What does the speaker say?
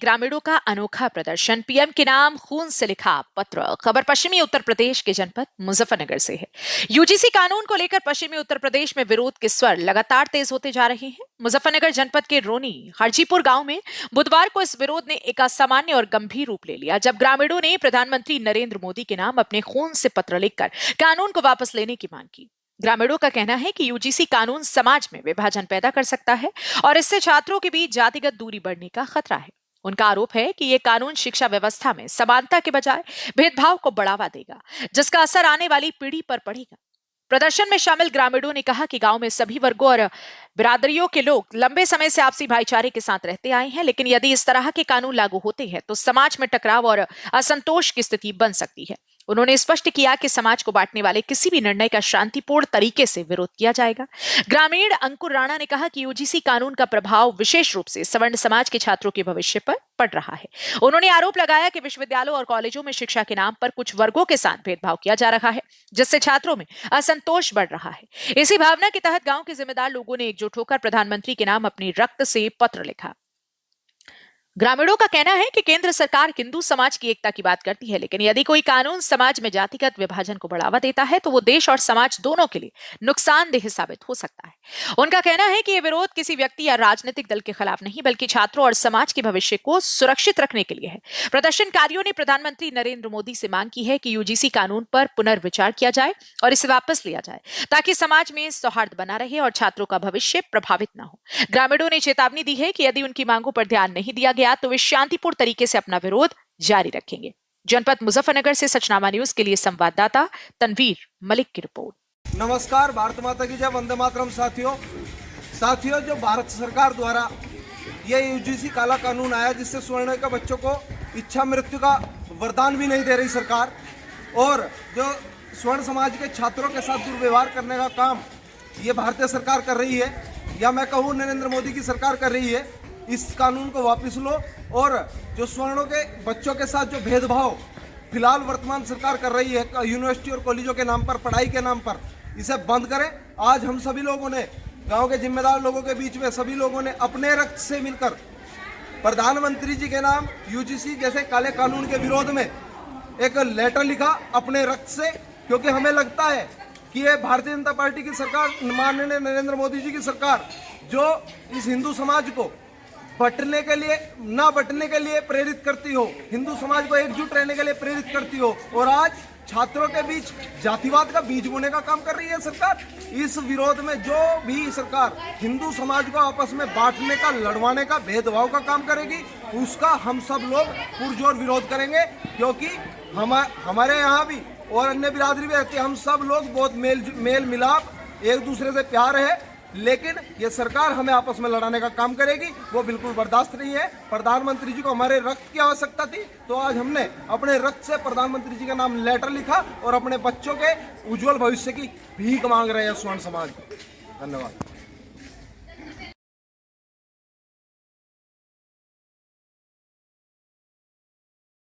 ग्रामीणों का अनोखा प्रदर्शन, पीएम के नाम खून से लिखा पत्र। खबर पश्चिमी उत्तर प्रदेश के जनपद मुजफ्फरनगर से है। यूजीसी कानून को लेकर पश्चिमी उत्तर प्रदेश में विरोध के स्वर लगातार तेज होते जा रहे हैं। मुजफ्फरनगर जनपद के रोनी हरजीपुर गांव में बुधवार को इस विरोध ने एक असामान्य और गंभीर रूप ले लिया, जब ग्रामीणों ने प्रधानमंत्री नरेंद्र मोदी के नाम अपने खून से पत्र लिखकर कानून को वापस लेने की मांग की। ग्रामीणों का कहना है कि यूजीसी कानून समाज में विभाजन पैदा कर सकता है और इससे छात्रों के बीच जातिगत दूरी बढ़ने का खतरा है। उनका आरोप है कि यह कानून शिक्षा व्यवस्था में समानता के बजाय भेदभाव को बढ़ावा देगा, जिसका असर आने वाली पीढ़ी पर पड़ेगा। प्रदर्शन में शामिल ग्रामीणों ने कहा कि गांव में सभी वर्गों और बिरादरियों के लोग लंबे समय से आपसी भाईचारे के साथ रहते आए हैं, लेकिन यदि इस तरह के कानून लागू होते हैं तो समाज में टकराव और असंतोष की स्थिति बन सकती है। उन्होंने स्पष्ट किया कि समाज को बांटने वाले किसी भी निर्णय का शांतिपूर्ण तरीके से विरोध किया जाएगा। ग्रामीण अंकुर राणा ने कहा कि यूजीसी कानून का प्रभाव विशेष रूप से सवर्ण समाज के छात्रों के भविष्य पर पड़ रहा है। उन्होंने आरोप लगाया कि विश्वविद्यालयों और कॉलेजों में शिक्षा के नाम पर कुछ वर्गों के साथ भेदभाव किया जा रहा है, जिससे छात्रों में असंतोष बढ़ रहा है। इसी भावना के तहत गांव के जिम्मेदार लोगों ने एकजुट होकर प्रधानमंत्री के नाम अपनी रक्त से पत्र लिखा। ग्रामीणों का कहना है कि केंद्र सरकार हिंदू समाज की एकता की बात करती है, लेकिन यदि कोई कानून समाज में जातिगत विभाजन को बढ़ावा देता है तो वो देश और समाज दोनों के लिए नुकसानदेह साबित हो सकता है। उनका कहना है कि यह विरोध किसी व्यक्ति या राजनीतिक दल के खिलाफ नहीं, बल्कि छात्रों और समाज के भविष्य को सुरक्षित रखने के लिए है। प्रदर्शनकारियों ने प्रधानमंत्री नरेंद्र मोदी से मांग की है कि यूजीसी कानून पर पुनर्विचार किया जाए और इसे वापस लिया जाए, ताकि समाज में सौहार्द बना रहे और छात्रों का भविष्य प्रभावित न हो। ग्रामीणों ने चेतावनी दी है कि यदि उनकी मांगों पर ध्यान नहीं दिया गया तो वे शांतिपूर्ण तरीके से अपना विरोध जारी रखेंगे। जनपद मुजफ्फरनगर से सचनामा न्यूज के लिए संवाददाता तनवीर मलिक की रिपोर्ट। नमस्कार, भारत माता की जय, वंदे मातरम। साथियों, जो भारत सरकार द्वारा ये यूजीसी काला कानून आया, जिससे स्वर्ण के बच्चों को इच्छा मृत्यु का वरदान भी नहीं दे रही सरकार, और जो स्वर्ण समाज के छात्रों के साथ दुर्व्यवहार करने का काम ये भारतीय सरकार कर रही है, या मैं कहूँ नरेंद्र मोदी की सरकार कर रही है। इस कानून को वापस लो और जो स्वर्णों के बच्चों के साथ जो भेदभाव फिलहाल वर्तमान सरकार कर रही है यूनिवर्सिटी और कॉलेजों के नाम पर, पढ़ाई के नाम पर, इसे बंद करें। आज हम सभी लोगों ने, गांव के जिम्मेदार लोगों के बीच में सभी लोगों ने अपने रक्त से मिलकर प्रधानमंत्री जी के नाम यूजीसी जैसे काले कानून के विरोध में एक लेटर लिखा अपने रक्त से, क्योंकि हमें लगता है कि ये भारतीय जनता पार्टी की सरकार, माननीय नरेंद्र मोदी जी की सरकार, जो इस हिंदू समाज को बंटने के लिए प्रेरित करती हो, हिंदू समाज को एकजुट रहने के लिए प्रेरित करती हो, और आज छात्रों के बीच जातिवाद का बीज बोने का काम कर रही है सरकार। इस विरोध में जो भी सरकार हिंदू समाज को आपस में बांटने का, लड़वाने का, भेदभाव का काम करेगी, उसका हम सब लोग पुरजोर विरोध करेंगे, क्योंकि हमारे यहाँ भी और अन्य बिरादरी भी रहती है, हम सब लोग बहुत मेल मिलाप, एक दूसरे से प्यार है, लेकिन ये सरकार हमें आपस में लड़ाने का काम करेगी, वो बिल्कुल बर्दाश्त नहीं है। प्रधानमंत्री जी को हमारे रक्त की आवश्यकता थी, तो आज हमने अपने रक्त से प्रधानमंत्री जी का नाम लेटर लिखा और अपने बच्चों के उज्जवल भविष्य की भीख मांग रहे हैं स्वर्ण समाज। धन्यवाद।